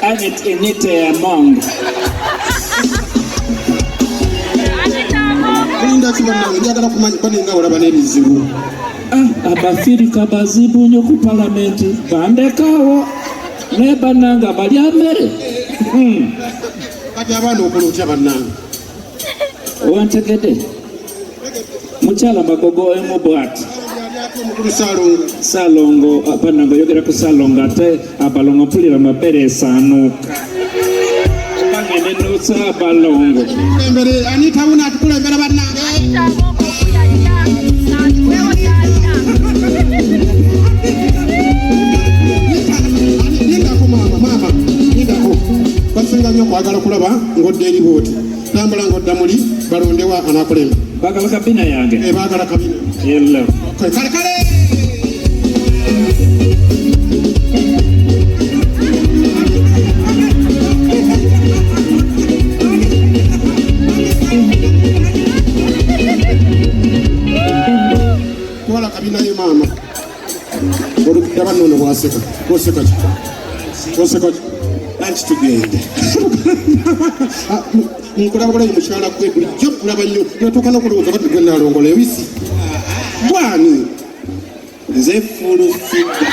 Anet enete among. Abafirika bazibu nyo ku parliamenti bandekawo ne bananga bali amere. Kati abantu okulutya bannanga. Owantegede. Muchala magogo emu bwati. Salongo apanango yogera ku Salongo ate abalongo mpulira mabere esaanuuka bangene nusa abalongo Anita una tukulembera bannange basinga nnyo kwagala kulaba ngodde eribooti tambula ngodda muli balondewa anakulemba bagala kabina yange bagala kabina yello kale kale twala kabina ye maama oludda bannono bwaseka oseka anti tugende nkulaba bulayi mukyala gwe bulijjo kulaba nnyo natuuka nokulowooza kati tugenda alongola ewisi bwani nze fulu fidda